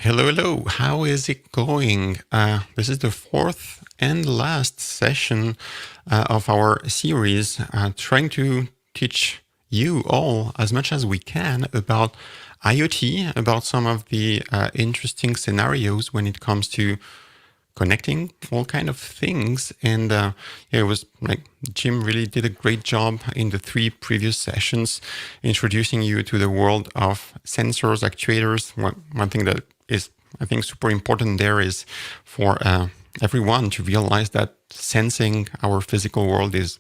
Hello, hello. How is it going? This is the fourth and last session of our series, trying to teach you all as much as we can about IoT, about some of the interesting scenarios when it comes to connecting all kind of things. And it was like Jim really did a great job in the three previous sessions, introducing you to the world of sensors, actuators. One thing that is, I think, super important there is for everyone to realize that sensing our physical world is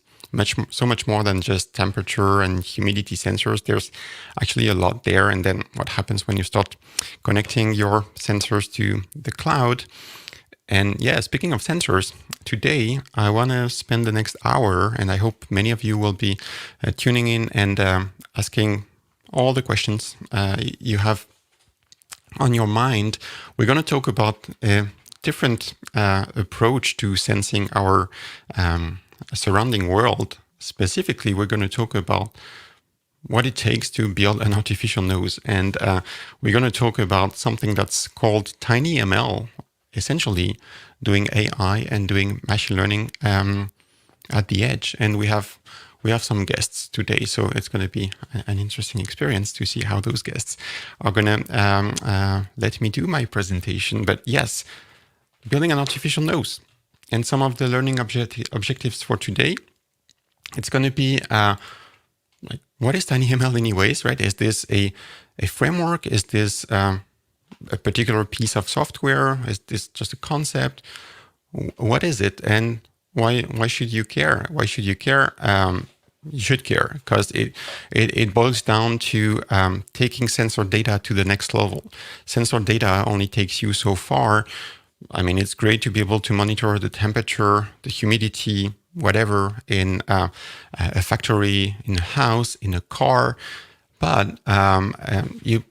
so much more than just temperature and humidity sensors. There's actually a lot there. And then what happens when you start connecting your sensors to the cloud? And yeah, speaking of sensors, today I want to spend the next hour, and I hope many of you will be tuning in and asking all the questions you have on your mind. We're going to talk about a different approach to sensing our surrounding world. Specifically, we're going to talk about what it takes to build an artificial nose. And we're going to talk about something that's called TinyML, essentially doing AI and doing machine learning at the edge. And we have some guests today, so it's going to be an interesting experience to see how those guests are going to let me do my presentation. But yes, building an artificial nose and some of the learning objectives for today. It's going to be like, what is TinyML anyways, right? Is this a framework? Is this a particular piece of software? Is this just a concept? What is it, and why should you care? Why should you care? You should care because it boils down to taking sensor data to the next level. Sensor data only takes you so far. I mean, it's great to be able to monitor the temperature, the humidity, whatever in a factory, in a house, in a car, but you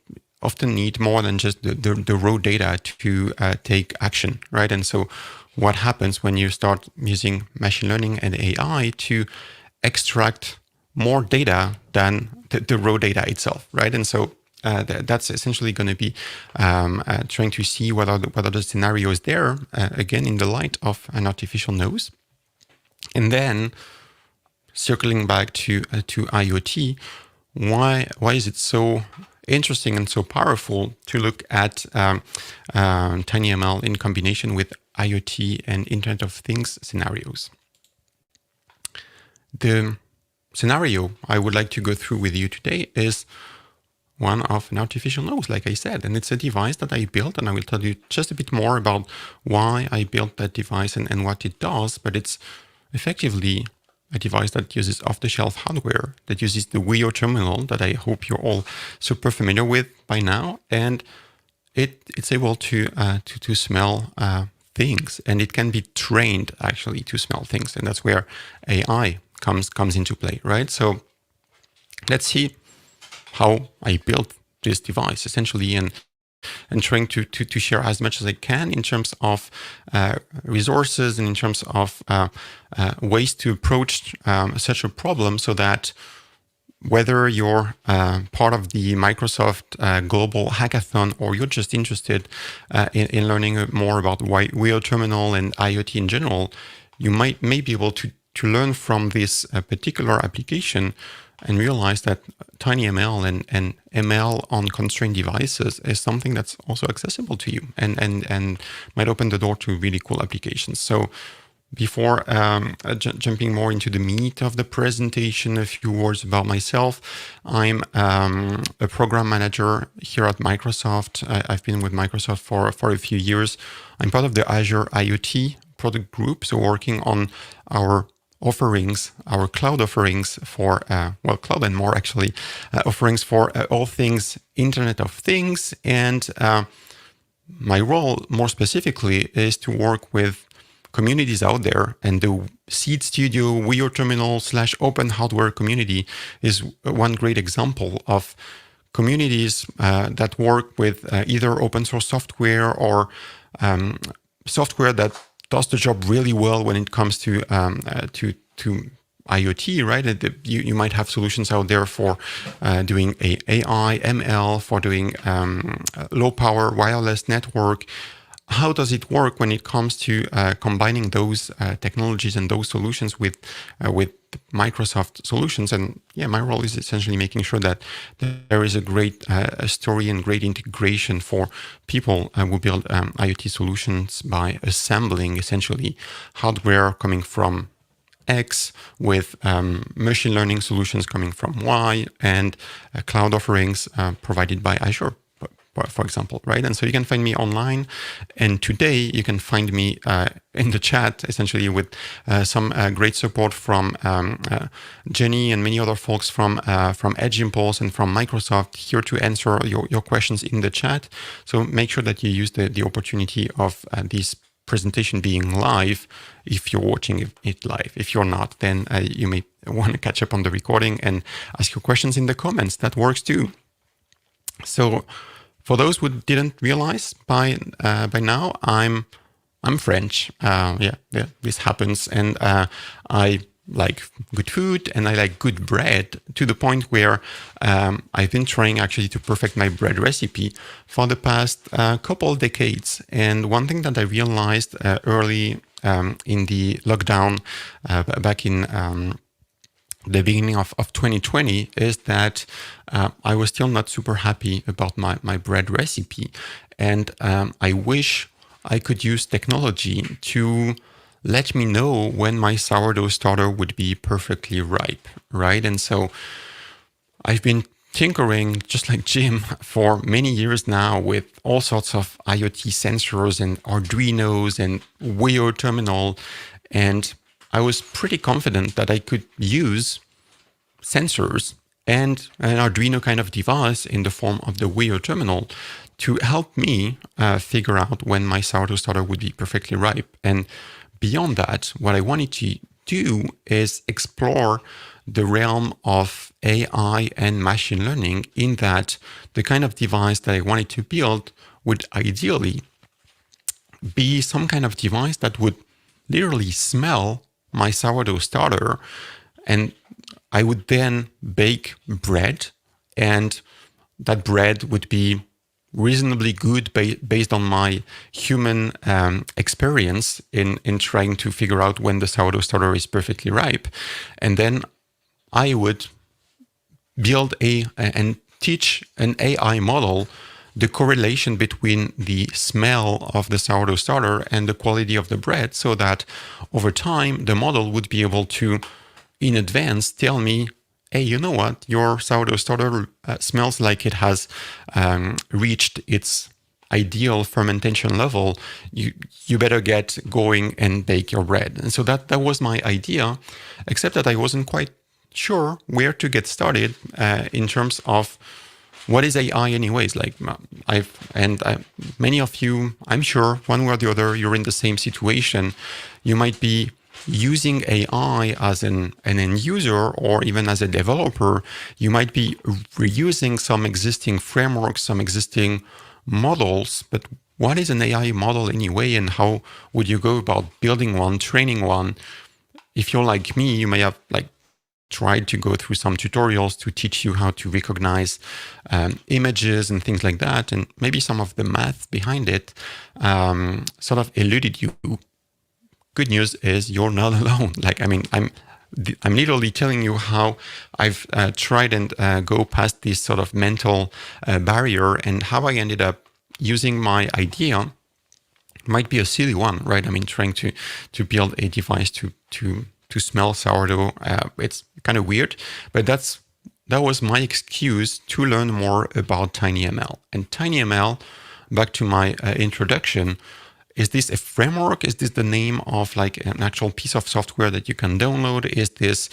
often need more than just the raw data to take action, right? And so what happens when you start using machine learning and AI to extract more data than the raw data itself, right? And so that's essentially going to be trying to see whether the scenario is there, again, in the light of an artificial nose. And then circling back to IoT, why is it so interesting and so powerful to look at TinyML in combination with IoT and Internet of Things scenarios? The scenario I would like to go through with you today is one of an artificial nose, like I said, and it's a device that I built, and I will tell you just a bit more about why I built that device and what it does, but it's effectively a device that uses off-the-shelf hardware, that uses the Wio terminal that I hope you're all super familiar with by now, and it's able to smell things, and it can be trained actually to smell things, and that's where AI comes into play, right? So let's see how I built this device essentially, and trying to share as much as I can in terms of resources and in terms of ways to approach such a problem, so that whether you're part of the Microsoft Global Hackathon or you're just interested in learning more about Wio Terminal and IoT in general, you may be able to learn from this particular application and realize that TinyML and ML on constrained devices is something that's also accessible to you and might open the door to really cool applications. So before jumping more into the meat of the presentation, a few words about myself. I'm a program manager here at Microsoft. I've been with Microsoft for a few years. I'm part of the Azure IoT product group, so working on our offerings, our cloud offerings for, cloud and more actually, offerings for all things Internet of Things. And my role more specifically is to work with communities out there, and the Seed Studio Wio Terminal / open hardware community is one great example of communities that work with either open source software or software that does the job really well when it comes to IoT, right? You might have solutions out there for doing AI, ML, for doing low power wireless network. How does it work when it comes to combining those technologies and those solutions with Microsoft solutions? And yeah, my role is essentially making sure that there is a great story and great integration for people who build IoT solutions by assembling essentially hardware coming from X with machine learning solutions coming from Y and cloud offerings provided by Azure, for example, right? And so you can find me online. And today you can find me in the chat, essentially with some great support from Jenny and many other folks from Edge Impulse and from Microsoft here to answer your questions in the chat. So make sure that you use the opportunity of this presentation being live if you're watching it live. If you're not, then you may want to catch up on the recording and ask your questions in the comments. That works too. So for those who didn't realize by now, I'm French. Yeah, this happens, and I like good food and I like good bread to the point where I've been trying actually to perfect my bread recipe for the past couple decades. And one thing that I realized early in the lockdown back in the beginning of 2020 is that I was still not super happy about my bread recipe. And I wish I could use technology to let me know when my sourdough starter would be perfectly ripe, right? And so I've been tinkering, just like Jim, for many years now with all sorts of IoT sensors and Arduinos and Weo terminal. And I was pretty confident that I could use sensors and an Arduino kind of device in the form of the Weo terminal to help me figure out when my sourdough starter would be perfectly ripe. And beyond that, what I wanted to do is explore the realm of AI and machine learning, in that the kind of device that I wanted to build would ideally be some kind of device that would literally smell my sourdough starter, and I would then bake bread, and that bread would be reasonably good based on my human experience in trying to figure out when the sourdough starter is perfectly ripe. And then I would build and teach an AI model the correlation between the smell of the sourdough starter and the quality of the bread, so that over time the model would be able to, in advance, tell me, hey, you know what, your sourdough starter smells like it has reached its ideal fermentation level. You better get going and bake your bread. And so that was my idea, except that I wasn't quite sure where to get started in terms of what is AI anyways. Like many of you, I'm sure one way or the other, you're in the same situation. You might be using AI as an end user or even as a developer. You might be reusing some existing frameworks, some existing models, but what is an AI model anyway, and how would you go about building one, training one? If you're like me, you may have tried to go through some tutorials to teach you how to recognize images and things like that, and maybe some of the math behind it sort of eluded you. Good news is you're not alone. I'm literally telling you how I've tried and go past this sort of mental barrier, and how I ended up using my idea. Might be a silly one, right? I mean, trying to build a device to smell sourdough. It's kind of weird, but that was my excuse to learn more about TinyML. And TinyML, back to my introduction, is this a framework? Is this the name of an actual piece of software that you can download? Is this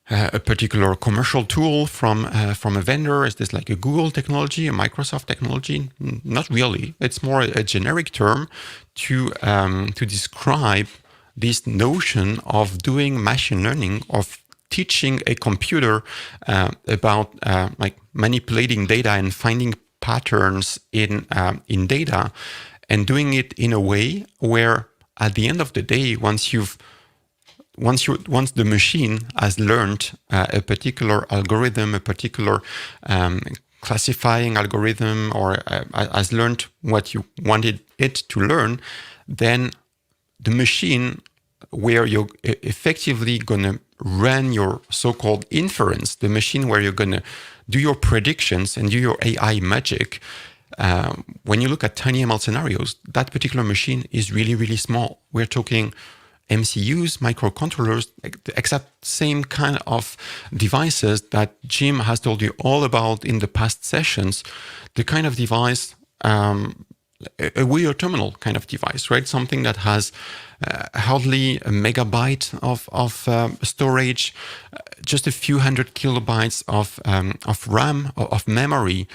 a particular commercial tool from a vendor? Is this like a Google technology, a Microsoft technology? Not really. It's more a generic term to describe this notion of doing machine learning, of teaching a computer about manipulating data and finding patterns in data, and doing it in a way where at the end of the day, once you've once the machine has learned a particular algorithm, a particular classifying algorithm, or has learned what you wanted it to learn, then the machine where you're effectively going to run your so-called inference, the machine where you're going to do your predictions and do your AI magic, when you look at TinyML scenarios, that particular machine is really, really small. We're talking MCUs, microcontrollers, exact same kind of devices that Jim has told you all about in the past sessions. The kind of device, a weird terminal kind of device, right? Something that has hardly a megabyte of storage, just a few hundred kilobytes of RAM, of memory,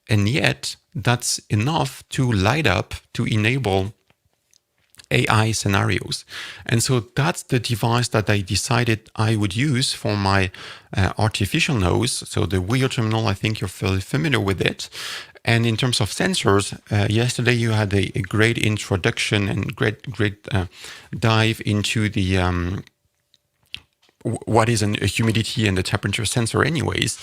and yet that's enough to light up, to enable AI scenarios. And so that's the device that I decided I would use for my artificial nose. So the weird terminal, I think you're fairly familiar with it. And in terms of sensors, yesterday you had a great introduction and great dive into the what is a humidity and the temperature sensor anyways.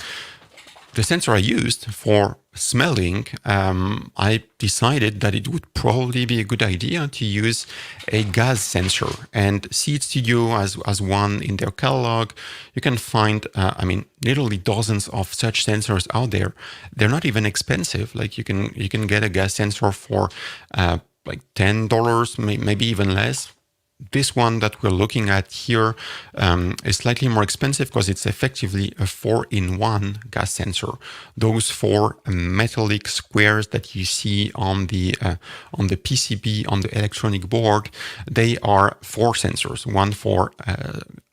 The sensor I used for smelling, I decided that it would probably be a good idea to use a gas sensor. And Seeed Studio has one in their catalog. You can find, literally dozens of such sensors out there. They're not even expensive. Like you can get a gas sensor for like $10, maybe even less. This one that we're looking at here is slightly more expensive because it's effectively a 4-in-1 gas sensor. Those 4 metallic squares that you see on the PCB, on the electronic board, they are 4 sensors. One for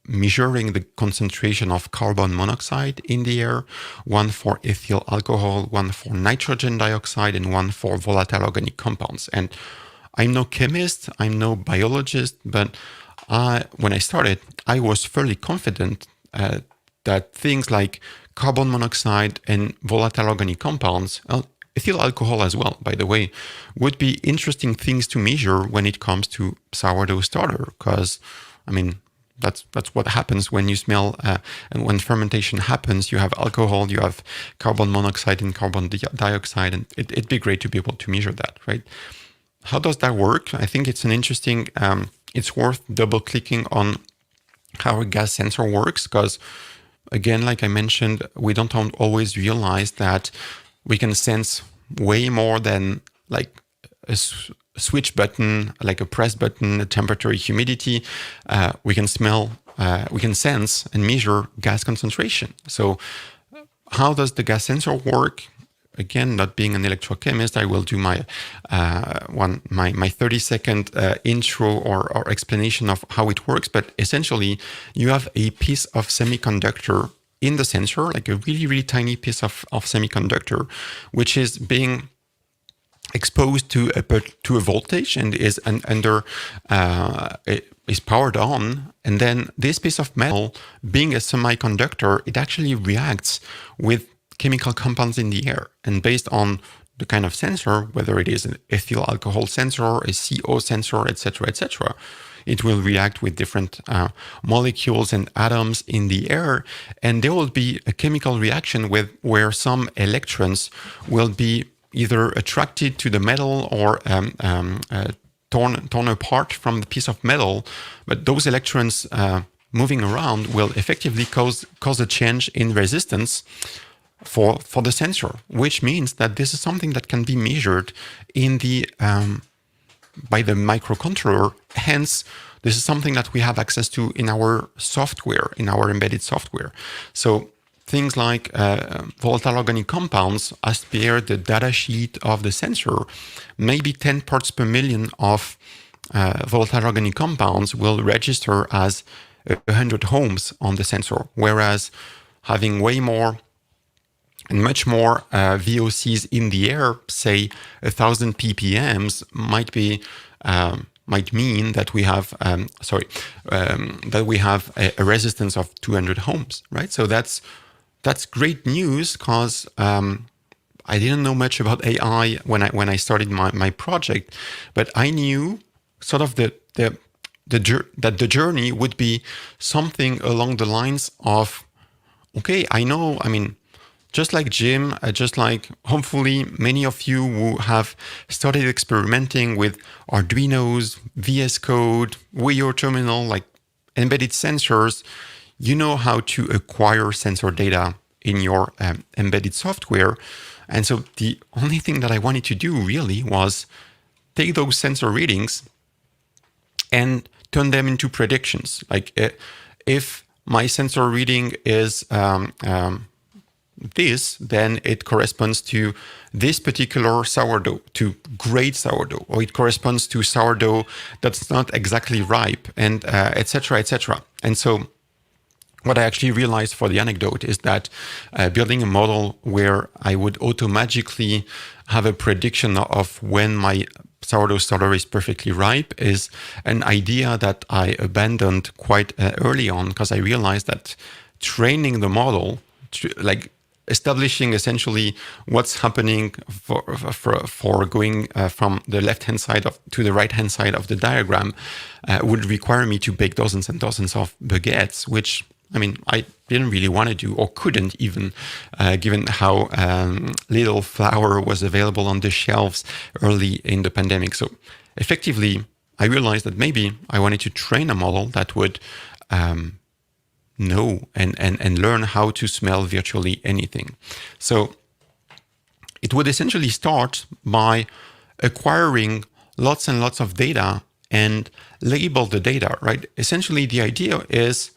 measuring the concentration of carbon monoxide in the air, one for ethyl alcohol, one for nitrogen dioxide, and one for volatile organic compounds. And I'm no chemist, I'm no biologist, but when I started, I was fairly confident that things like carbon monoxide and volatile organic compounds, ethyl alcohol as well, by the way, would be interesting things to measure when it comes to sourdough starter, because, that's what happens when you smell, and when fermentation happens, you have alcohol, you have carbon monoxide and carbon dioxide, and it'd be great to be able to measure that, right? How does that work? I think it's an interesting, it's worth double clicking on how a gas sensor works, because again, like I mentioned, we don't always realize that we can sense way more than like a switch button, like a press button, a temperature, humidity. We can smell, we can sense and measure gas concentration. So how does the gas sensor work? Again, not being an electrochemist, I will do my 30-second intro or explanation of how it works. But essentially, you have a piece of semiconductor in the sensor, like a really, really tiny piece of semiconductor, which is being exposed to a voltage and is is powered on. And then this piece of metal, being a semiconductor, it actually reacts with chemical compounds in the air, and based on the kind of sensor, whether it is an ethyl alcohol sensor, a CO sensor, etc., it will react with different molecules and atoms in the air, and there will be a chemical reaction where some electrons will be either attracted to the metal or torn apart from the piece of metal. But those electrons moving around will effectively cause a change in resistance for the sensor, which means that this is something that can be measured in the by the microcontroller. Hence, this is something that we have access to in our software, in our embedded software. So things like volatile organic compounds, as per the data sheet of the sensor, maybe 10 parts per million of volatile organic compounds will register as 100 ohms on the sensor, whereas having way more and much more VOCs in the air, say 1,000 ppms, might mean that we have a resistance of 200 ohms, right? So that's great news, because I didn't know much about AI when I started my project, but I knew sort of the that the journey would be something along the lines of, okay, I know, I mean, just like Jim, just like hopefully many of you who have started experimenting with Arduinos, VS Code, Wii Terminal, like embedded sensors, you know how to acquire sensor data in your embedded software. And so the only thing that I wanted to do really was take those sensor readings and turn them into predictions. Like if my sensor reading is this, then it corresponds to this particular sourdough, to great sourdough, or it corresponds to sourdough that's not exactly ripe, and et cetera, et cetera. And so what I actually realized for the anecdote is that building a model where I would automatically have a prediction of when my sourdough starter is perfectly ripe is an idea that I abandoned quite early on, because I realized that training the model, like establishing essentially what's happening for going from the left-hand side to the right-hand side of the diagram would require me to bake dozens and dozens of baguettes, which, I mean, I didn't really want to do, or couldn't even, given how little flour was available on the shelves early in the pandemic. So effectively, I realized that maybe I wanted to train a model that would know and learn how to smell virtually anything. So it would essentially start by acquiring lots and lots of data and label the data, right? Essentially, the idea is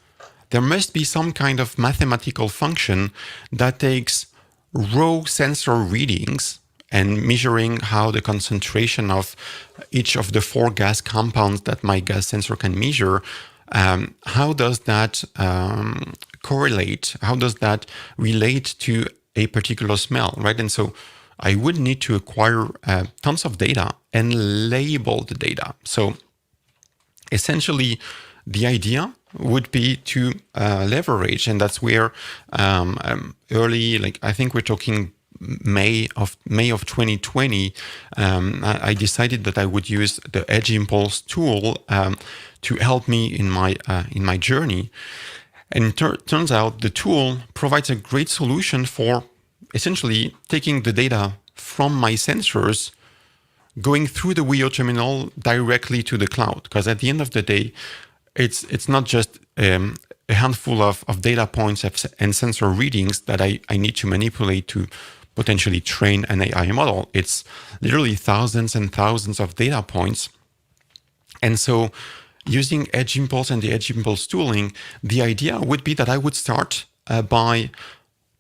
there must be some kind of mathematical function that takes raw sensor readings and measuring how the concentration of each of the 4 gas compounds that my gas sensor can measure, how does that correlate? How does that relate to a particular smell, right? And so I would need to acquire tons of data and label the data. So essentially, the idea would be to leverage, and that's where early, like I think we're talking May of 2020, I decided that I would use the Edge Impulse tool to help me in my journey. And turns out the tool provides a great solution for essentially taking the data from my sensors, going through the Wii terminal directly to the cloud. Because at the end of the day, it's not just a handful of data points and sensor readings that I need to manipulate to potentially train an AI model. It's literally thousands and thousands of data points. And so using Edge Impulse and the Edge Impulse tooling, the idea would be that I would start by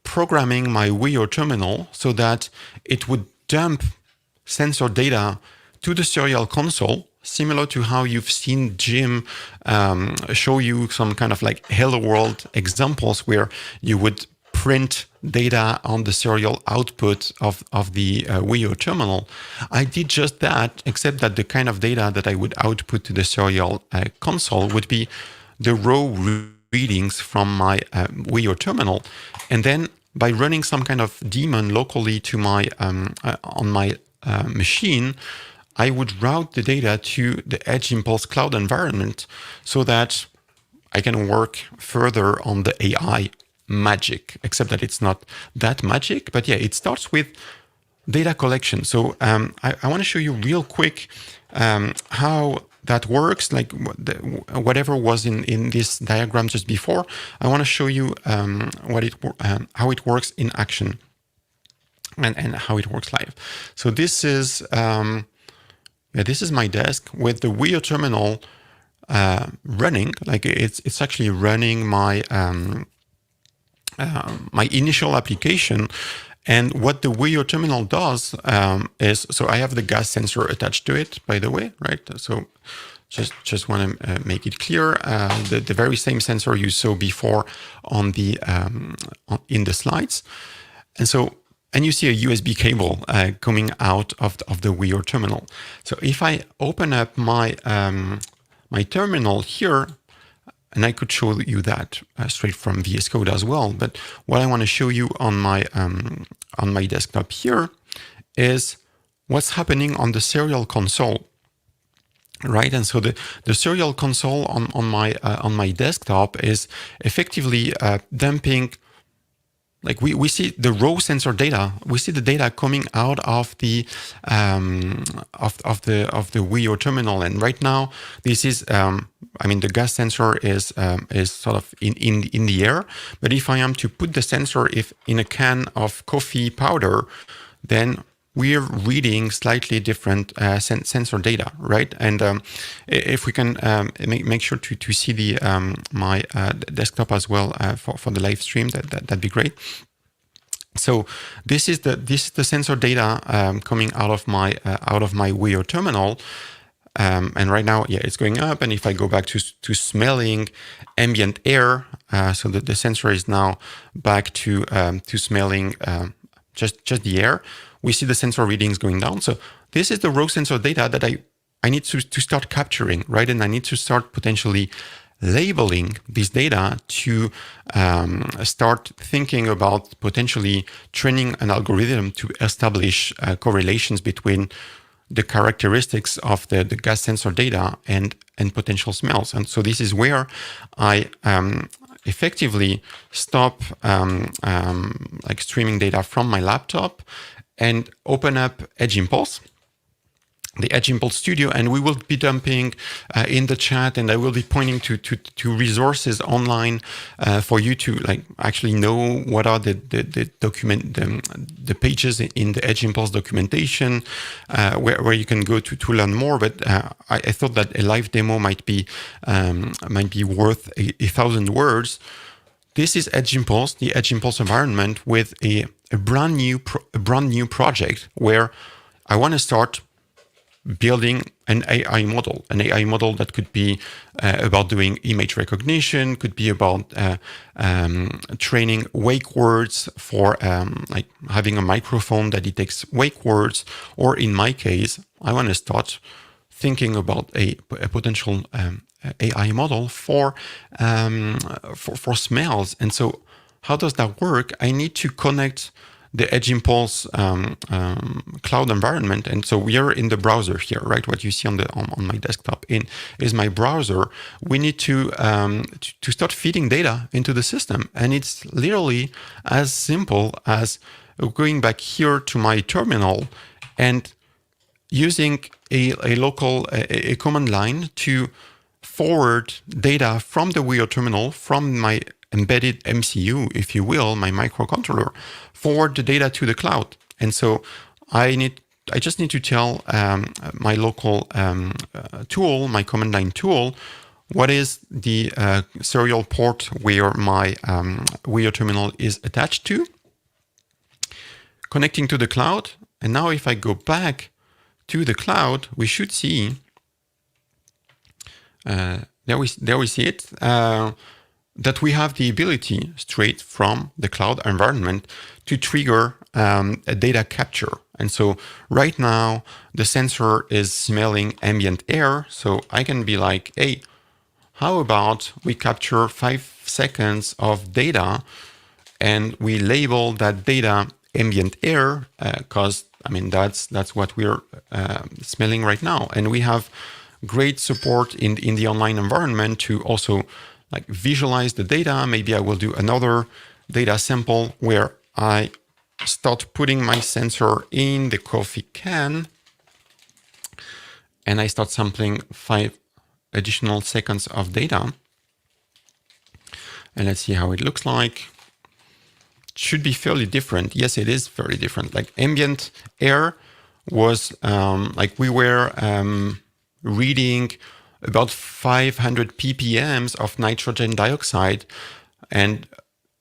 programming my Wii terminal so that it would dump sensor data to the serial console, similar to how you've seen Jim show you some kind of like Hello World examples where you would print data on the serial output of the Wii terminal. I did just that, except that the kind of data that I would output to the serial console would be the raw readings from my Wii terminal. And then by running some kind of daemon locally to my on my machine, I would route the data to the Edge Impulse cloud environment so that I can work further on the AI magic, except that it's not that magic. But yeah, it starts with data collection. So I want to show you real quick how that works, like whatever was in this diagram just before. I want to show you how it works in action and how it works live. So this is my desk with the Wii terminal running. Like it's actually running my my initial application. And what the Wii terminal does is, so I have the gas sensor attached to it, by the way, right? So just want to make it clear, the very same sensor you saw before on the in the slides. And you see a USB cable coming out of the Wii terminal. So if I open up my my terminal here, and I could show you that straight from VS Code as well. But what I want to show you on my desktop here is what's happening on the serial console. right? And so the serial console on my desktop is effectively dumping. Like we see the raw sensor data, we see the data coming out of the of the Wii terminal, and right now this is I mean the gas sensor is sort of in the air. But if I am to put the sensor if in a can of coffee powder, then we're reading slightly different sensor data, right? And if we can make sure to see the my desktop as well for the live stream, that'd be great. So this is the sensor data coming out of my Wii terminal. And right now, yeah, it's going up. And if I go back to smelling ambient air, so that the sensor is now back to smelling just the air, we see the sensor readings going down. So this is the raw sensor data that I need to start capturing, right? And I need to start potentially labeling this data to start thinking about potentially training an algorithm to establish correlations between the characteristics of the gas sensor data and potential smells. And so this is where I effectively stop like streaming data from my laptop and open up Edge Impulse, the Edge Impulse Studio, and we will be dumping in the chat, and I will be pointing to resources online for you to like actually know what are the pages in the Edge Impulse documentation where you can go to learn more. But I thought that a live demo might be worth 1,000 words. This is Edge Impulse, the Edge Impulse environment, with a brand new project where I want to start building an AI model that could be about doing image recognition, could be about training wake words for like having a microphone that detects wake words, or in my case, I want to start thinking about a potential AI model for smells. And so how does that work? I need to connect the Edge Impulse cloud environment, and so we are in the browser here, right? What you see on my desktop is my browser. We need to start feeding data into the system, and it's literally as simple as going back here to my terminal and using a local command line to forward data from the Wii terminal, from my embedded MCU, if you will, my microcontroller, forward the data to the cloud. And so I just need to tell my local tool, my command line tool, what is the serial port where my Wii terminal is attached to, connecting to the cloud. And now if I go back to the cloud, we should see, there we see it, that we have the ability straight from the cloud environment to trigger a data capture. And so right now the sensor is smelling ambient air. So I can be like, hey, how about we capture 5 seconds of data and we label that data ambient air, because I mean, that's what we're smelling right now. And we have great support in the online environment to also like visualize the data. Maybe I will do another data sample where I start putting my sensor in the coffee can and I start sampling 5 additional seconds of data. And let's see how it looks like. It should be fairly different. Yes, it is very different. Like ambient air was like we were reading about 500 ppms of nitrogen dioxide, and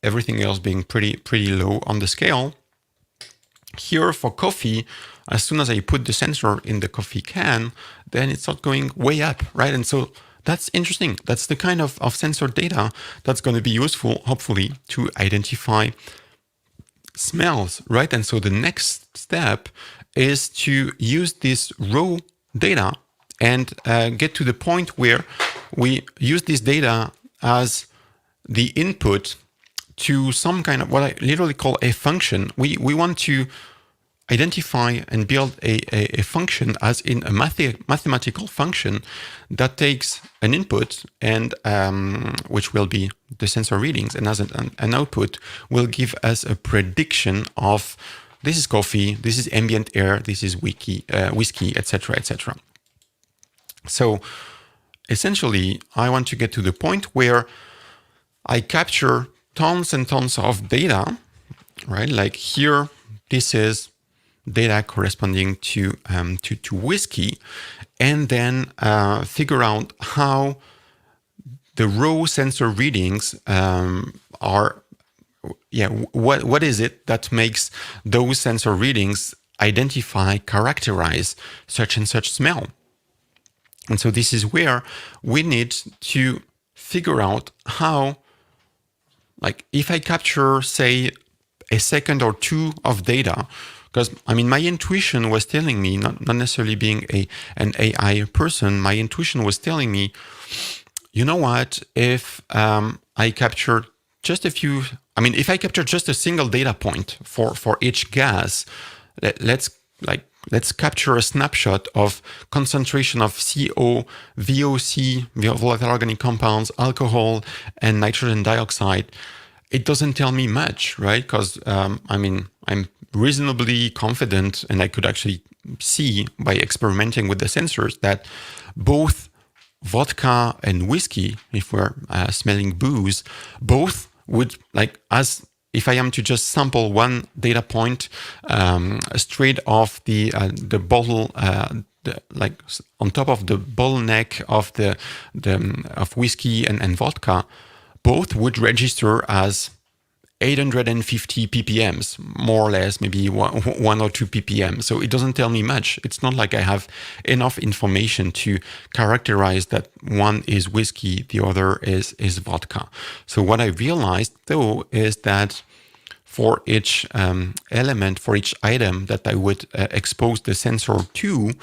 everything else being pretty low on the scale. Here for coffee, as soon as I put the sensor in the coffee can, then it starts going way up, right? And so that's interesting. That's the kind of sensor data that's going to be useful, hopefully, to identify smells, right? And so the next step is to use this raw data and get to the point where we use this data as the input to some kind of what I literally call a function. We want to identify and build a function as in a mathematical function that takes an input and which will be the sensor readings, and as an output will give us a prediction of this is coffee, this is ambient air, this is whiskey, etc., etc. So essentially, I want to get to the point where I capture tons and tons of data, right? Like here, this is data corresponding to whiskey, and then figure out how the raw sensor readings are. Yeah, what is it that makes those sensor readings identify, characterize such and such smell? And so this is where we need to figure out how, like, if I capture, say, a second or two of data, because I mean, my intuition was telling me, not necessarily being an AI person, my intuition was telling me, you know what, if I capture just a few, I mean, if I capture just a single data point for each gas, let's capture a snapshot of concentration of CO, VOC, volatile organic compounds, alcohol, and nitrogen dioxide. It doesn't tell me much, right? Because I mean, I'm reasonably confident, and I could actually see by experimenting with the sensors that both vodka and whiskey, if we're smelling booze, both would, like, as if I am to just sample one data point straight off the bottle, like on top of the bottleneck of of whiskey and vodka, both would register as 850 ppms, more or less, maybe one or two ppm. So it doesn't tell me much. It's not like I have enough information to characterize that one is whiskey, the other is vodka. So what I realized, though, is that for each element, for each item that I would expose the sensor to,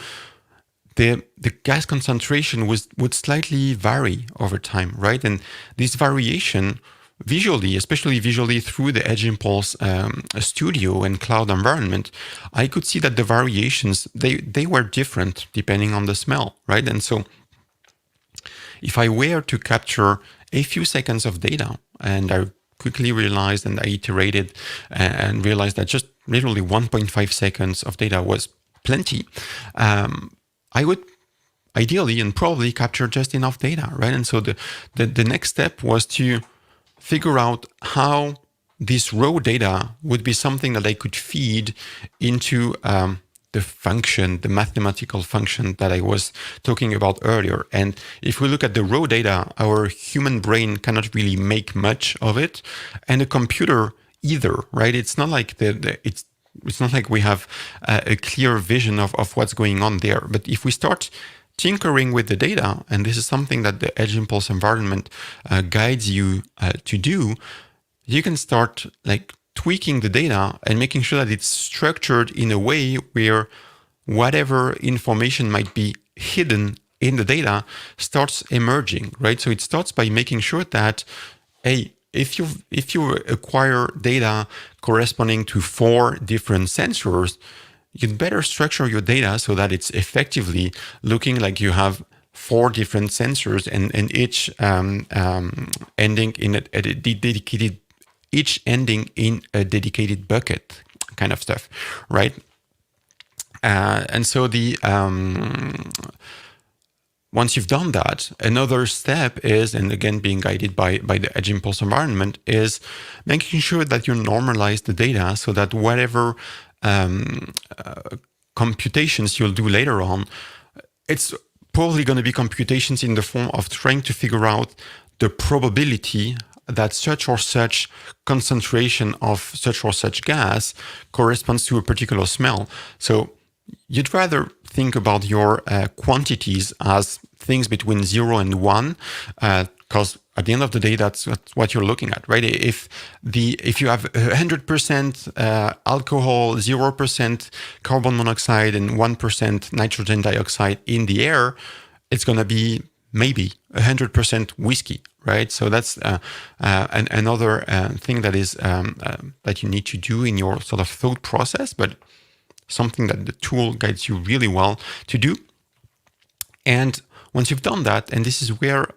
the gas concentration would slightly vary over time, right? And this variation visually, especially visually through the Edge Impulse studio and cloud environment, I could see that the variations, they were different depending on the smell, right? And so if I were to capture a few seconds of data, and I quickly realized and I iterated and realized that just literally 1.5 seconds of data was plenty, I would ideally and probably capture just enough data, right? And so the next step was to figure out how this raw data would be something that I could feed into the function, the mathematical function that I was talking about earlier. And if we look at the raw data, our human brain cannot really make much of it, and a computer either, right? It's not like it's not like we have a clear vision of what's going on there. But if we start tinkering with the data, and this is something that the Edge Impulse environment guides you to do, you can start like tweaking the data and making sure that it's structured in a way where whatever information might be hidden in the data starts emerging, right? So it starts by making sure that, if you acquire data corresponding to 4 different sensors, you'd better structure your data so that it's effectively looking like you have 4 different sensors and each ending in a dedicated, each ending in a dedicated bucket, kind of stuff, right? And so once you've done that, another step is, and again being guided by the Edge Impulse environment, is making sure that you normalize the data so that whatever computations you'll do later on, it's probably going to be computations in the form of trying to figure out the probability that such or such concentration of such or such gas corresponds to a particular smell. So you'd rather think about your quantities as things between 0 and 1, because at the end of the day, that's what you're looking at, right? If you have 100% alcohol, 0% carbon monoxide, and 1% nitrogen dioxide in the air, it's going to be maybe 100% whiskey, right? So that's another thing that is that you need to do in your sort of thought process. But something that the tool guides you really well to do. And once you've done that, and this is where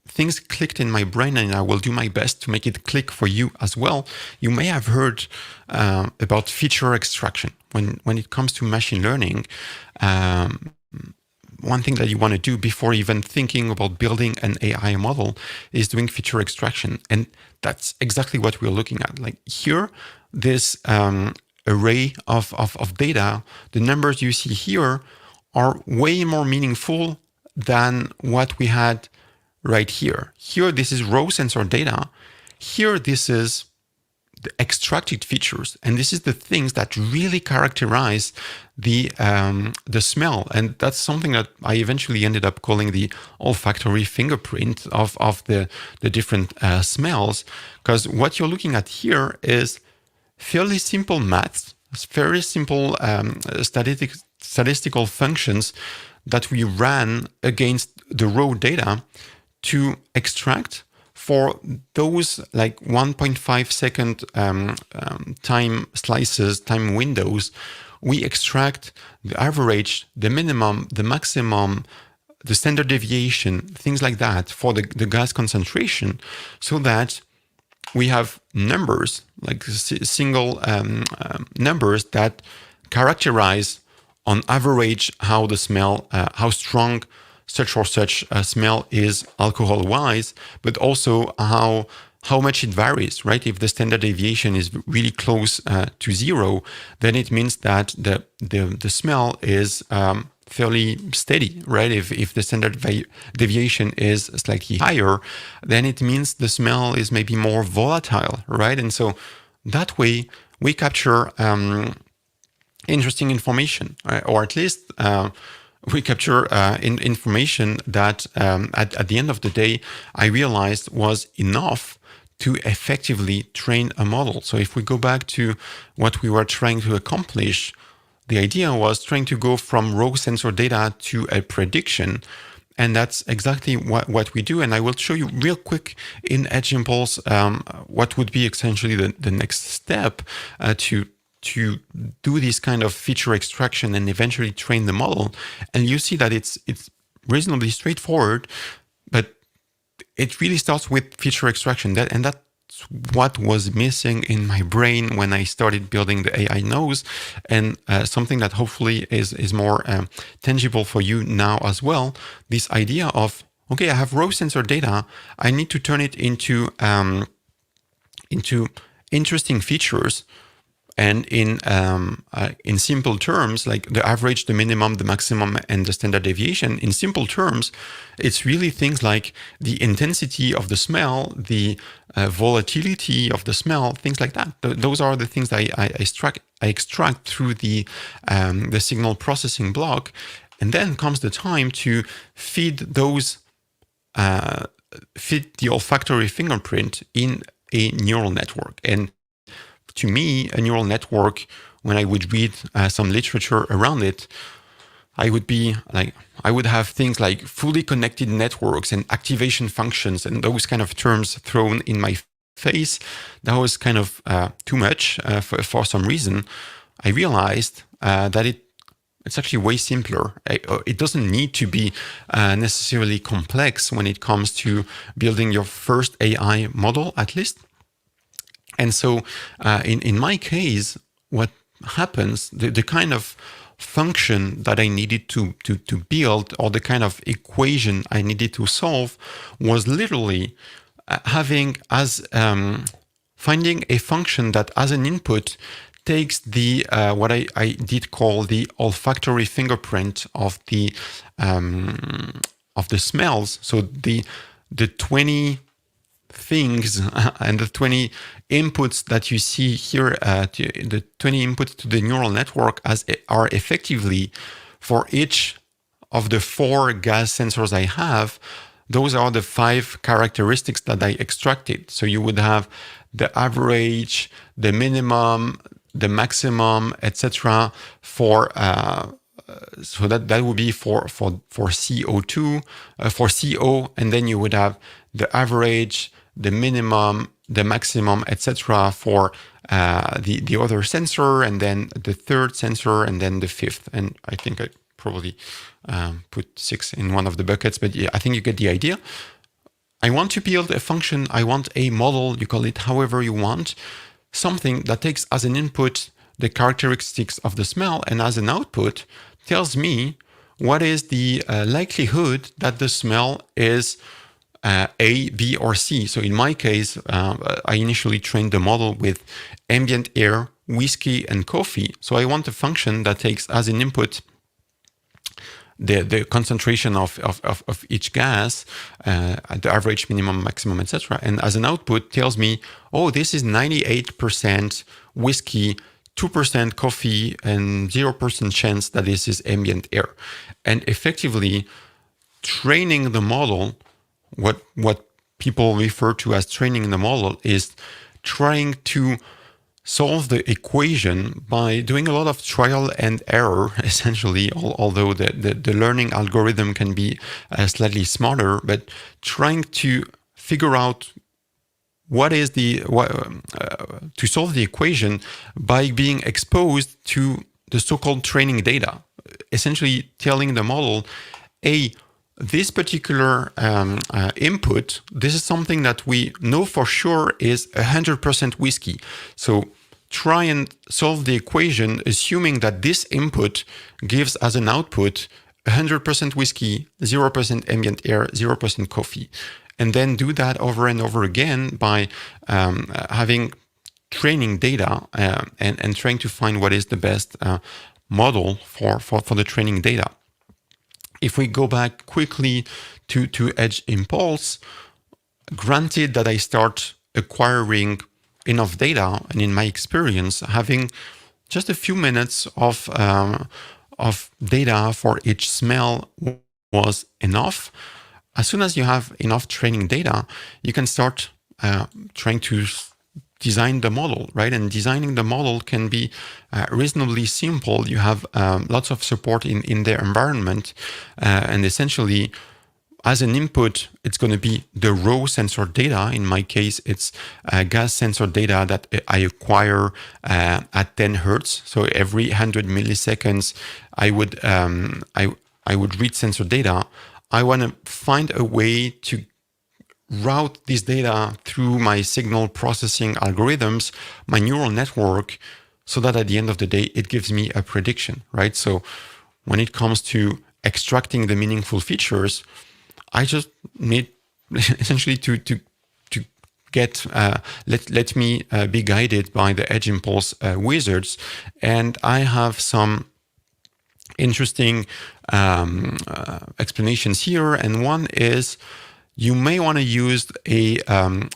things clicked in my brain, and I will do my best to make it click for you as well. You may have heard about feature extraction. When it comes to machine learning, one thing that you want to do before even thinking about building an AI model is doing feature extraction. And that's exactly what we're looking at. Like here, this array of data, the numbers you see here are way more meaningful than what we had right here. Here, this is raw sensor data. Here, this is the extracted features, and this is the things that really characterize the smell. And that's something that I eventually ended up calling the olfactory fingerprint of the different smells, because what you're looking at here is fairly simple maths, very simple statistical functions that we ran against the raw data to extract for those like 1.5 second time slices, time windows. We extract the average, the minimum, the maximum, the standard deviation, things like that for the gas concentration, so that we have numbers, like single numbers that characterize on average how the smell, how strong such or such smell is alcohol-wise, but also how much it varies, right? If the standard deviation is really close to zero, then it means that the smell is fairly steady, right? If the standard deviation is slightly higher, then it means the smell is maybe more volatile, right? And so that way we capture interesting information, right? Or at least we capture information that at the end of the day, I realized was enough to effectively train a model. So if we go back to what we were trying to accomplish, the idea was trying to go from raw sensor data to a prediction. And that's exactly what we do. And I will show you real quick in examples what would be essentially the next step to do this kind of feature extraction and eventually train the model. And you see that it's reasonably straightforward, but it really starts with feature extraction. That's what was missing in my brain when I started building the AI nose, and something that hopefully is more tangible for you now as well. This idea of, okay, I have raw sensor data, I need to turn it into interesting features. And in simple terms, like the average, the minimum, the maximum, and the standard deviation, in simple terms, it's really things like the intensity of the smell, the volatility of the smell, things like that. Those are the things that I extract through the signal processing block. And then comes the time to feed those, feed the olfactory fingerprint in a neural network. And to me, a neural network, when I would read some literature around it, I would have things like fully connected networks and activation functions and those kind of terms thrown in my face. That was kind of too much for some reason. I realized that it's actually way simpler. It doesn't need to be necessarily complex when it comes to building your first AI model, at least. And so in my case, what happens, the kind of function that I needed to build, or the kind of equation I needed to solve, was literally finding a function that as an input takes the what I did call the olfactory fingerprint of the smells. So the 20 things and the 20 inputs that you see here, the 20 inputs to the neural network are effectively for each of the 4 gas sensors I have. Those are the 5 characteristics that I extracted. So you would have the average, the minimum, the maximum, etc. for so that would be for CO2, for CO, and then you would have the average, the minimum, the maximum, etc., for the other sensor, and then the third sensor, and then the fifth. And I think I probably put 6 in one of the buckets, but yeah, I think you get the idea. I want to build a function. I want a model, you call it however you want, something that takes as an input the characteristics of the smell, and as an output tells me what is the likelihood that the smell is A, B, or C. So in my case, I initially trained the model with ambient air, whiskey, and coffee. So I want a function that takes as an input the concentration of each gas, the average, minimum, maximum, etc. And as an output tells me, oh, this is 98% whiskey, 2% coffee, and 0% chance that this is ambient air. And effectively training the model, what people refer to as training the model, is trying to solve the equation by doing a lot of trial and error, essentially, although the learning algorithm can be slightly smarter, but trying to figure out what is to solve the equation by being exposed to the so-called training data, essentially telling the model, this particular input, this is something that we know for sure is 100% whiskey. So try and solve the equation assuming that this input gives as an output 100% whiskey, 0% ambient air, 0% coffee. And then do that over and over again by having training data and trying to find what is the best model for the training data. If we go back quickly to Edge Impulse, granted that I start acquiring enough data, and in my experience, having just a few minutes of data for each smell was enough. As soon as you have enough training data, you can start trying to design the model, right? And designing the model can be reasonably simple. You have lots of support in their environment, and essentially, as an input, it's going to be the raw sensor data. In my case, it's gas sensor data that I acquire at 10 hertz. So every 100 milliseconds, I would read sensor data. I want to find a way to route this data through my signal processing algorithms, my neural network, so that at the end of the day, it gives me a prediction, right? So when it comes to extracting the meaningful features, I just need essentially to get let me be guided by the Edge Impulse wizards, and I have some interesting explanations here. And one is you may want to use a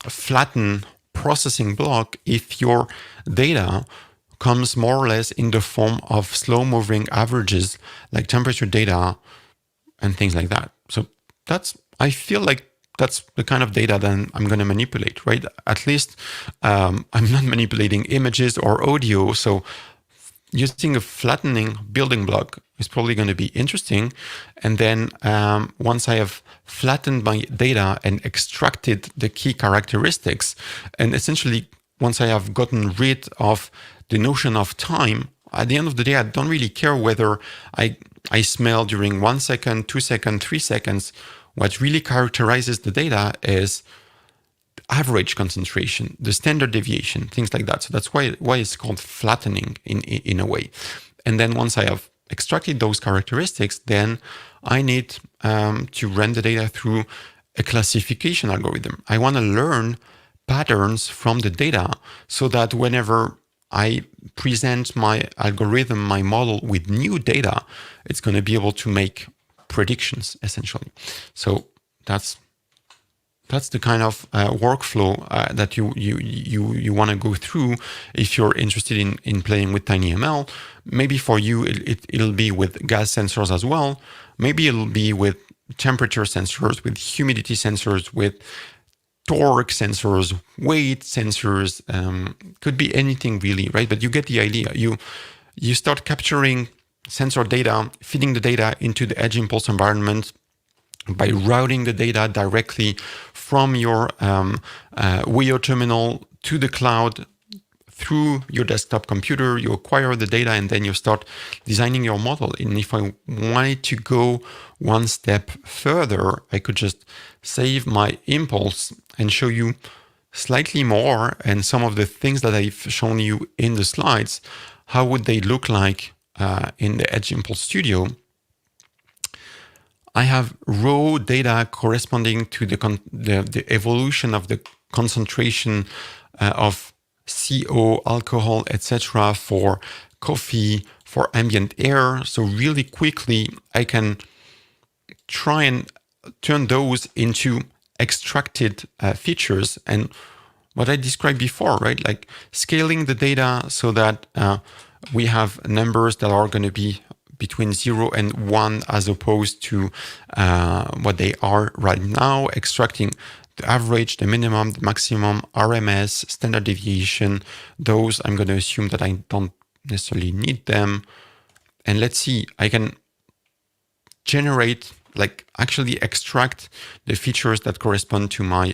flattened processing block if your data comes more or less in the form of slow-moving averages, like temperature data and things like that. So I feel like that's the kind of data that I'm going to manipulate, right? At least I'm not manipulating images or audio. So using a flattening building block is probably going to be interesting. And then once I have flattened my data and extracted the key characteristics, and essentially once I have gotten rid of the notion of time, at the end of the day, I don't really care whether I smell during 1 second, 2 seconds, 3 seconds. What really characterizes the data is average concentration, the standard deviation, things like that. So that's why it's called flattening in a way. And then once I have extracted those characteristics, then I need to run the data through a classification algorithm. I want to learn patterns from the data so that whenever I present my algorithm, my model with new data, it's going to be able to make predictions, essentially. So that's the kind of workflow that you want to go through if you're interested in playing with TinyML. Maybe for you, it'll be with gas sensors as well. Maybe it'll be with temperature sensors, with humidity sensors, with torque sensors, weight sensors. Could be anything really, right? But you get the idea. You start capturing sensor data, feeding the data into the Edge Impulse environment, by routing the data directly from your Weo terminal to the cloud through your desktop computer. You acquire the data and then you start designing your model. And if I wanted to go one step further, I could just save my impulse and show you slightly more, and some of the things that I've shown you in the slides, how would they look like in the Edge Impulse Studio. I have raw data corresponding to the evolution of the concentration of CO, alcohol, etc. for coffee, for ambient air. So really quickly, I can try and turn those into extracted features. And what I described before, right? Like scaling the data so that we have numbers that are going to be between 0 and 1 as opposed to what they are right now, extracting the average, the minimum, the maximum, RMS, standard deviation. Those I'm going to assume that I don't necessarily need them. And let's see, I can generate, like actually extract the features that correspond to my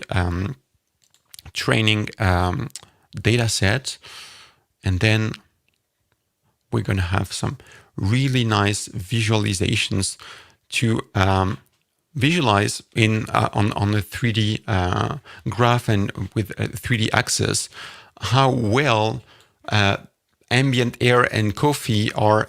training data set. And then we're going to have some really nice visualizations to visualize in on a 3D graph and with a 3D axis how well ambient air and coffee are,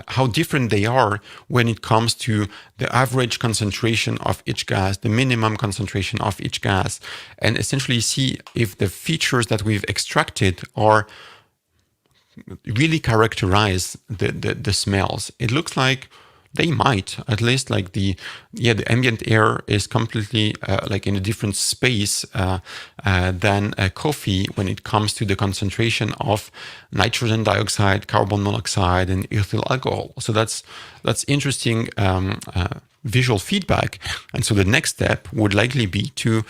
how different they are when it comes to the average concentration of each gas, the minimum concentration of each gas, and essentially see if the features that we've extracted are really characterize the smells. It looks like they might, at least like the ambient air is completely like in a different space than coffee when it comes to the concentration of nitrogen dioxide, carbon monoxide, and ethyl alcohol. So that's interesting visual feedback. And so the next step would likely be to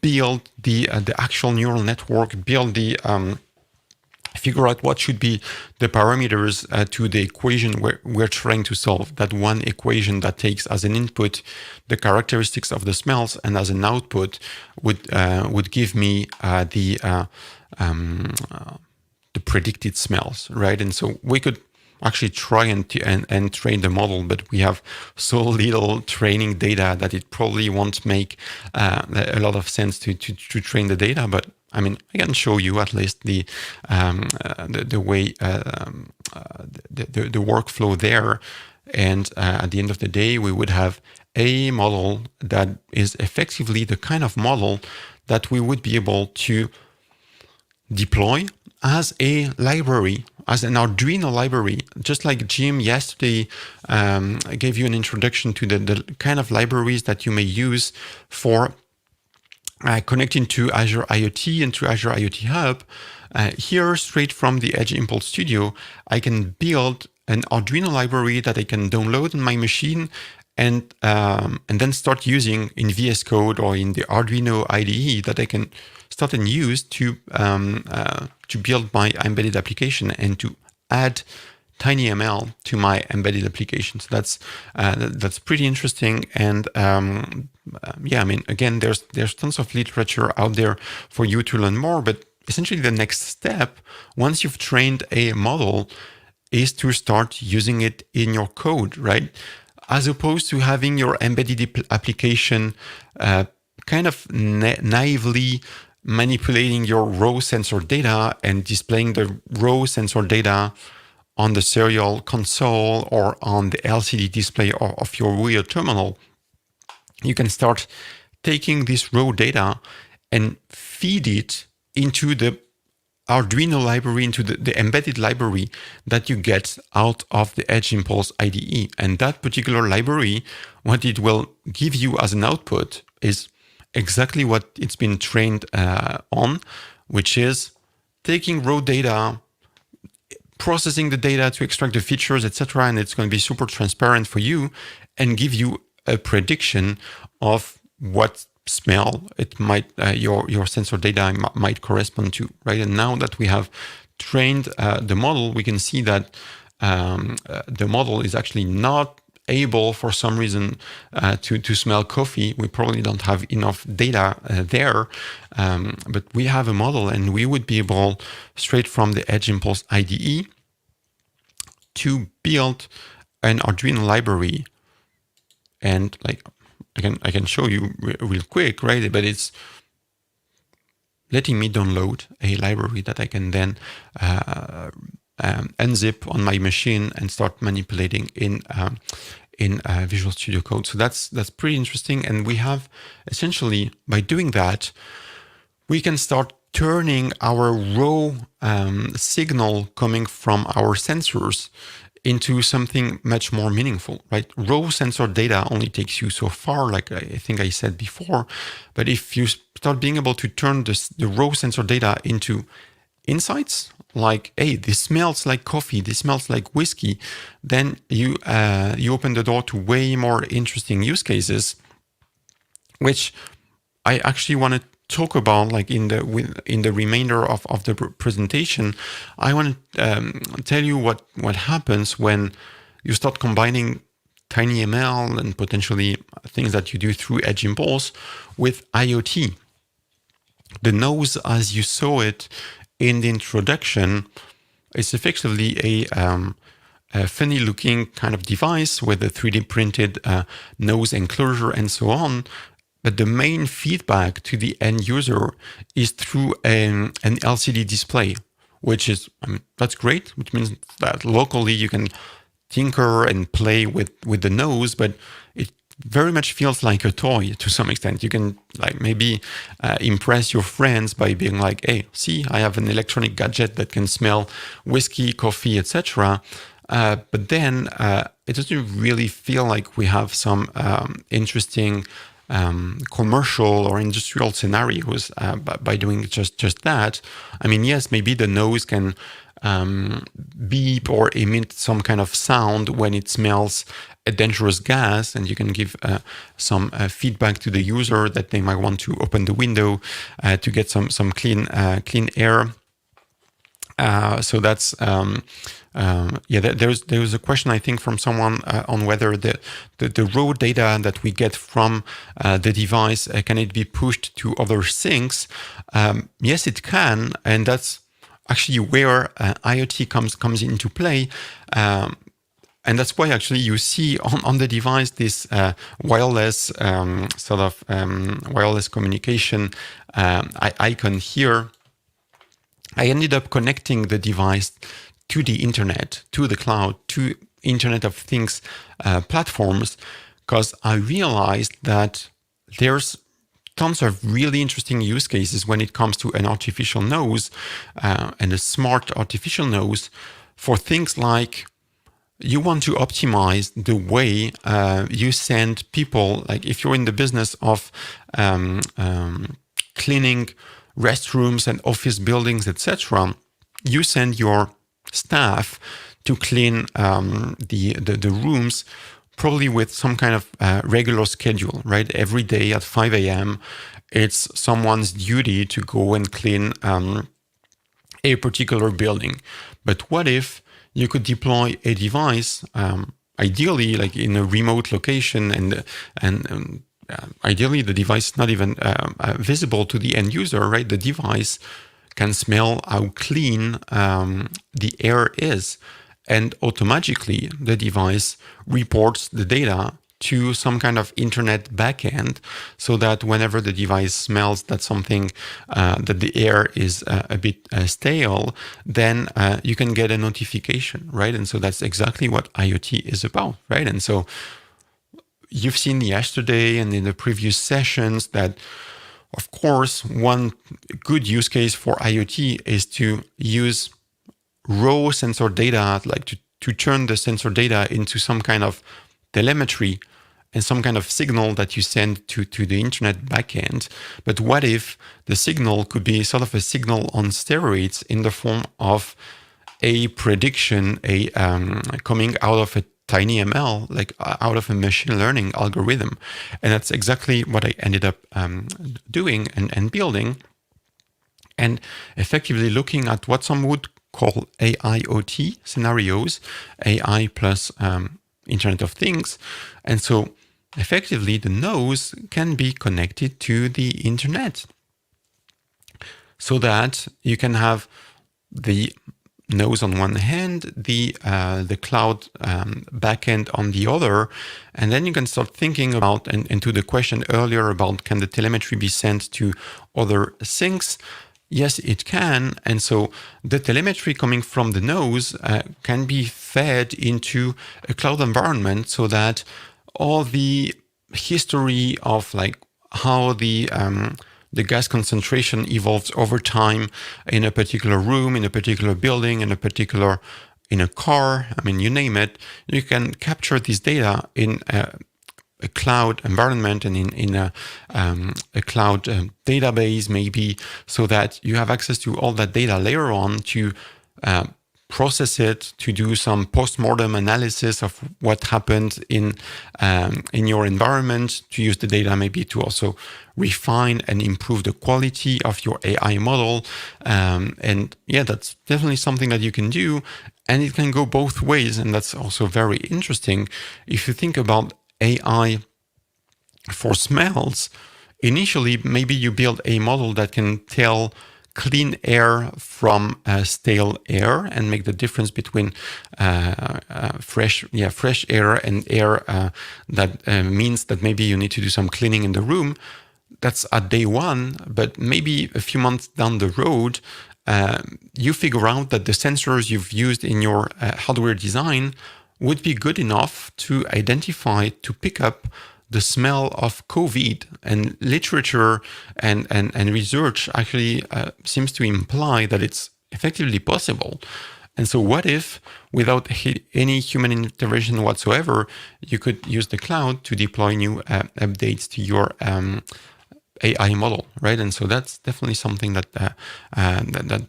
build the actual neural network, build the figure out what should be the parameters to the equation we're trying to solve. That one equation that takes as an input the characteristics of the smells and as an output would give me the predicted smells, right? And so we could actually try and train the model, but we have so little training data that it probably won't make a lot of sense to train the data. But I mean, I can show you at least the way the workflow there, and at the end of the day, we would have a model that is effectively the kind of model that we would be able to deploy as a library, as an Arduino library. Just like Jim yesterday gave you an introduction to the kind of libraries that you may use for connecting to Azure IoT and to Azure IoT Hub. Here, straight from the Edge Impulse Studio, I can build an Arduino library that I can download on my machine and then start using in VS Code or in the Arduino IDE that I can start and use to build my embedded application and to add TinyML to my embedded application. So that's pretty interesting. And I mean, again, there's tons of literature out there for you to learn more. But essentially, the next step, once you've trained a model, is to start using it in your code, right? As opposed to having your embedded application kind of naively manipulating your raw sensor data and displaying the raw sensor data on the serial console or on the LCD display of your Weo terminal. You can start taking this raw data and feed it into the Arduino library, into the embedded library that you get out of the Edge Impulse IDE. And that particular library, what it will give you as an output is exactly what it's been trained on, which is taking raw data, processing the data to extract the features, etc. And it's going to be super transparent for you and give you a prediction of what smell it might your sensor data might correspond to, right? And now that we have trained the model, we can see that the model is actually not able, for some reason, to smell coffee. We probably don't have enough data there, but we have a model, and we would be able, straight from the Edge Impulse IDE, to build an Arduino library. And like I can show you real quick, right? But it's letting me download a library that I can then unzip on my machine and start manipulating in Visual Studio Code. So that's pretty interesting. And we have essentially, by doing that, we can start turning our raw signal coming from our sensors into something much more meaningful, right? Raw sensor data only takes you so far, like I think I said before. But if you start being able to turn the raw sensor data into insights, like, hey, this smells like coffee, this smells like whiskey, then you open the door to way more interesting use cases, which I actually want to talk about, like in the remainder of the presentation. I want to tell you what happens when you start combining TinyML and potentially things that you do through Edge Impulse with IoT. The nose, as you saw it in the introduction, is effectively a funny-looking kind of device with a 3D printed nose enclosure and so on. But the main feedback to the end user is through an LCD display, which is, that's great, which means that locally you can tinker and play with the nose, but it very much feels like a toy to some extent. You can like maybe impress your friends by being like, hey, see, I have an electronic gadget that can smell whiskey, coffee, etc. But then it doesn't really feel like we have some interesting commercial or industrial scenarios by doing just that. I mean, yes, maybe the nose can beep or emit some kind of sound when it smells a dangerous gas, and you can give some feedback to the user that they might want to open the window to get some clean air. So that's there's a question, I think, from someone on whether the raw data that we get from the device, can it be pushed to other things? Yes, it can, and that's actually where IoT comes into play. And that's why actually you see on the device this wireless wireless communication icon here. I ended up connecting the device to the internet, to the cloud, to Internet of Things platforms, because I realized that there's tons of really interesting use cases when it comes to an artificial nose and a smart artificial nose for things like you want to optimize the way you send people, like if you're in the business of cleaning restrooms and office buildings, etc., you send your staff to clean the rooms, probably with some kind of regular schedule, right? Every day at 5 a.m., it's someone's duty to go and clean a particular building. But what if you could deploy a device, ideally like in a remote location, and ideally the device is not even visible to the end user, right? The device can smell how clean the air is, and automatically the device reports the data to some kind of internet backend, so that whenever the device smells that something, that the air is a bit stale, then you can get a notification, right? And so that's exactly what IoT is about, right? And so you've seen yesterday and in the previous sessions that, of course, one good use case for IoT is to use raw sensor data, like to turn the sensor data into some kind of telemetry and some kind of signal that you send to the internet backend. But what if the signal could be sort of a signal on steroids in the form of a prediction, coming out of a TinyML, like out of a machine learning algorithm? And that's exactly what I ended up doing and building, and effectively looking at what some would call AIoT scenarios, AI plus Internet of Things. And so effectively, the nose can be connected to the internet so that you can have the nose on one hand, the cloud backend on the other, and then you can start thinking about, and to the question earlier about can the telemetry be sent to other sinks? Yes, it can. And so the telemetry coming from the nose can be fed into a cloud environment so that all the history of like how the gas concentration evolves over time in a particular room, in a particular building, in a car, I mean, you name it, you can capture this data in a cloud environment and in a cloud database maybe, so that you have access to all that data later on to process it, to do some post-mortem analysis of what happened in your environment, to use the data maybe to also refine and improve the quality of your AI model. And yeah, that's definitely something that you can do. And it can go both ways. And that's also very interesting. If you think about AI for smells, initially, maybe you build a model that can tell clean air from stale air and make the difference between fresh air and air that means that maybe you need to do some cleaning in the room. That's at day one, but maybe a few months down the road, you figure out that the sensors you've used in your hardware design would be good enough to identify, to pick up the smell of COVID. And literature and research actually seems to imply that it's effectively possible. And so what if, without any human intervention whatsoever, you could use the cloud to deploy new updates to your AI model, right? And so that's definitely something that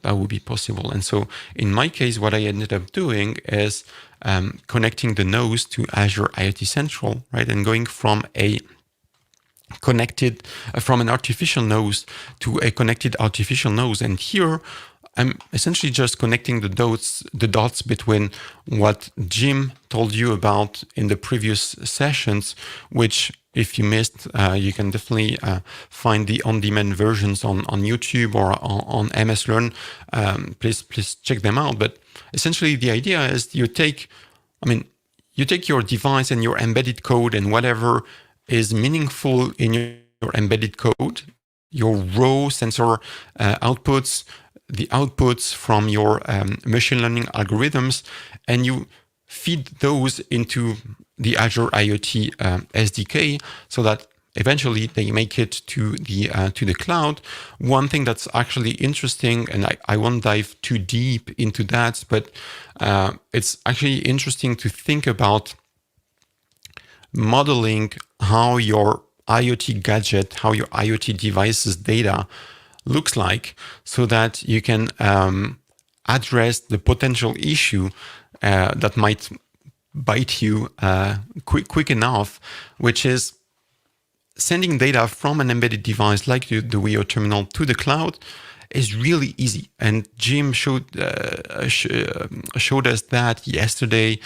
would be possible. And so in my case, what I ended up doing is connecting the nose to Azure IoT Central, right? And going from from an artificial nose to a connected artificial nose. And here, I'm essentially just connecting the dots between what Jim told you about in the previous sessions, which, if you missed, you can definitely find the on-demand versions on YouTube or on MS Learn. Please check them out. But essentially, the idea is you take your device and your embedded code and whatever is meaningful in your embedded code, your raw sensor outputs, the outputs from your machine learning algorithms, and you feed those into the Azure IoT SDK so that eventually they make it to the cloud. One thing that's actually interesting, and I won't dive too deep into that, but it's actually interesting to think about modeling how your IoT gadget, how your IoT device's data looks like, so that you can address the potential issue that might bite you quick enough, which is sending data from an embedded device like the Wio terminal to the cloud is really easy. And Jim showed us that yesterday.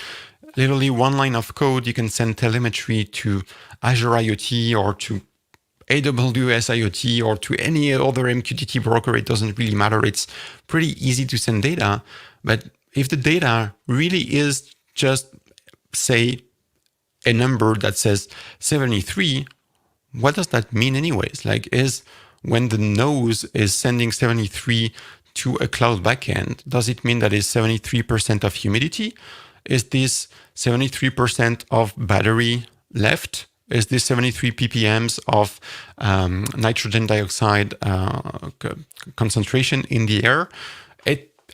Literally one line of code, you can send telemetry to Azure IoT or to AWS IoT or to any other MQTT broker. It doesn't really matter. It's pretty easy to send data. But if the data really is just, say, a number that says 73, what does that mean anyways? Like, is when the nose is sending 73 to a cloud backend, does it mean that it's 73% of humidity? Is this 73% of battery left? Is this 73 ppms of nitrogen dioxide concentration in the air?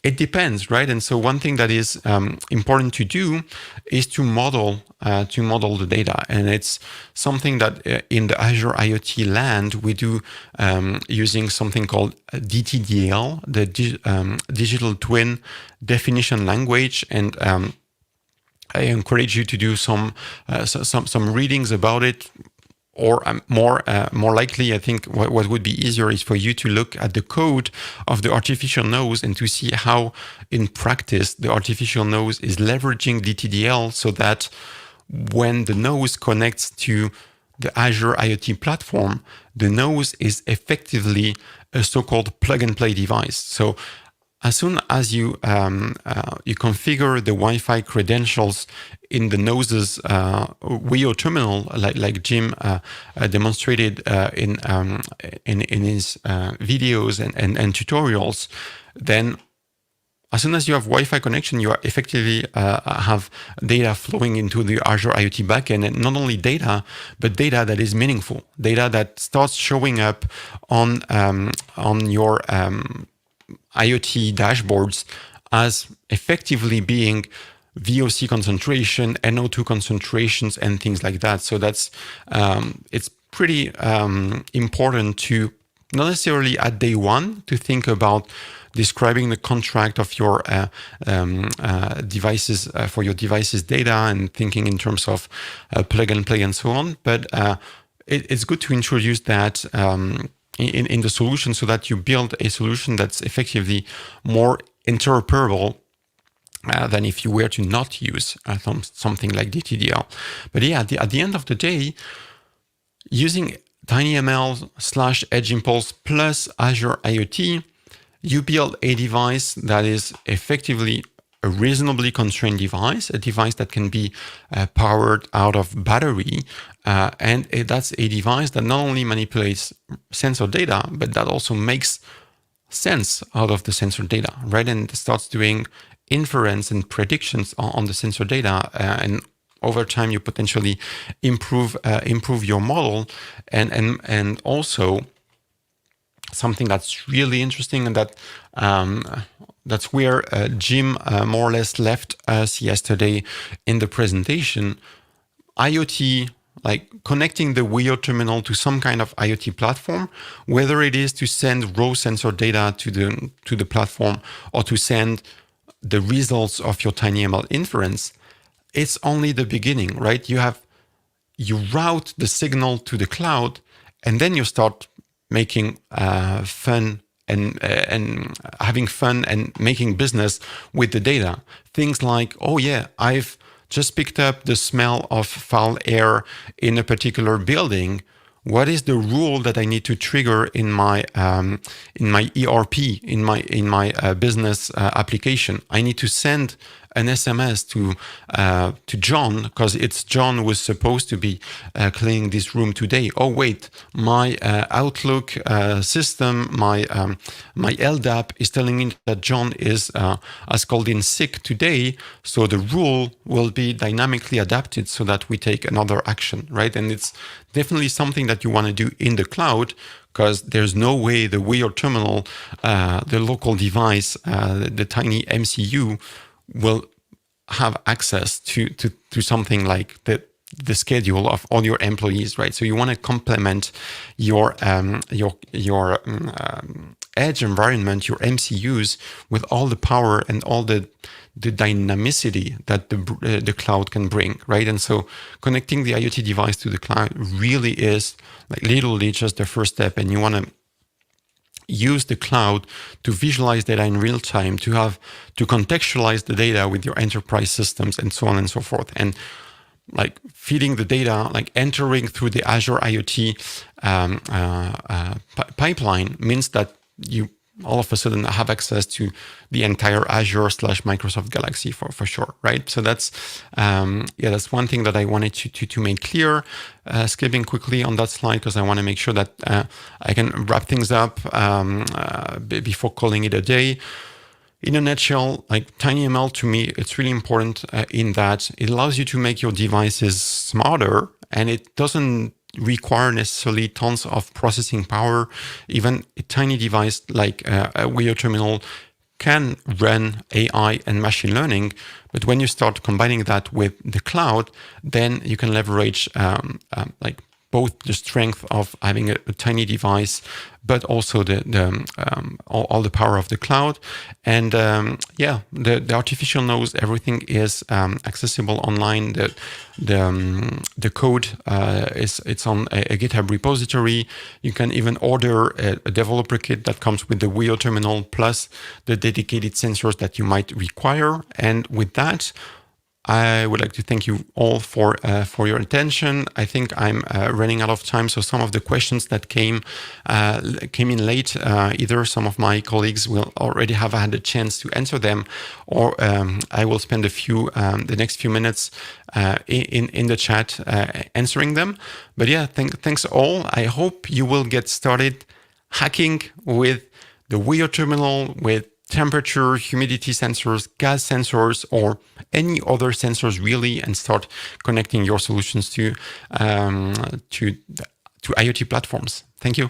It depends, right? And so one thing that is important to do is to model the data, and it's something that in the Azure IoT land we do using something called DTDL, the Digital Twin Definition Language, and I encourage you to do some readings about it, or more likely, I think what would be easier is for you to look at the code of the artificial nose and to see how, in practice, the artificial nose is leveraging DTDL so that when the nose connects to the Azure IoT platform, the nose is effectively a so-called plug-and-play device. So as soon as you configure the Wi-Fi credentials in the nose's Wio terminal, like Jim demonstrated in his videos and tutorials, then as soon as you have Wi-Fi connection, you are effectively have data flowing into the Azure IoT backend, and not only data, but data that is meaningful, data that starts showing up on your IoT dashboards as effectively being VOC concentration, NO2 concentrations, and things like that. So that's it's pretty important to not necessarily at day one to think about describing the contract of your devices for your devices data and thinking in terms of plug and play and so on. But it's good to introduce that in the solution so that you build a solution that's effectively more interoperable than if you were to not use something like DTDL. But yeah, at the end of the day, using TinyML/Edge Impulse plus Azure IoT, you build a device that is effectively a reasonably constrained device, a device that can be powered out of battery. And that's a device that not only manipulates sensor data, but that also makes sense out of the sensor data, right? And starts doing inference and predictions on the sensor data. And over time, you potentially improve your model. And also, something that's really interesting, and that's where Jim more or less left us yesterday in the presentation. IoT, like connecting the Wio terminal to some kind of IoT platform, whether it is to send raw sensor data to the platform or to send the results of your TinyML inference, it's only the beginning, right? You route the signal to the cloud, and then you start making fun and having fun and making business with the data. Things like, oh yeah, I've just picked up the smell of foul air in a particular building. What is the rule that I need to trigger in my ERP, in my business application? I need to send an SMS to John, because it's John who was supposed to be cleaning this room today. Oh wait, my Outlook system, my LDAP is telling me that John has called in sick today. So the rule will be dynamically adapted so that we take another action, right? And it's definitely something that you want to do in the cloud, because there's no way the Wio terminal, the local device, the tiny MCU will have access to something like the schedule of all your employees, right? So you want to complement your edge environment, your MCUs, with all the power and all the dynamicity that the cloud can bring, right? And so connecting the IoT device to the cloud really is like literally just the first step. And you want to use the cloud to visualize data in real time, to contextualize the data with your enterprise systems, and so on and so forth. And like feeding the data, like entering through the Azure IoT pipeline means that you all of a sudden have access to the entire Azure/Microsoft Galaxy for sure, right? So that's that's one thing that I wanted to make clear. Skipping quickly on that slide because I want to make sure that I can wrap things up before calling it a day. In a nutshell, like TinyML, to me, it's really important in that it allows you to make your devices smarter, and it doesn't require necessarily tons of processing power. Even a tiny device like a Wio terminal can run AI and machine learning, but when you start combining that with the cloud, then you can leverage like both the strength of having a tiny device, but also all the power of the cloud. And the artificial nose, everything is accessible online. The code it's on a GitHub repository. You can even order a developer kit that comes with the Wio terminal plus the dedicated sensors that you might require. And with that, I would like to thank you all for your attention. I think I'm running out of time, so some of the questions that came in late, either some of my colleagues will already have had a chance to answer them, or I will spend the next few minutes in the chat answering them. But yeah, thanks all. I hope you will get started hacking with the Weo terminal, with temperature, humidity sensors, gas sensors, or any other sensors really, and start connecting your solutions to IoT platforms. Thank you.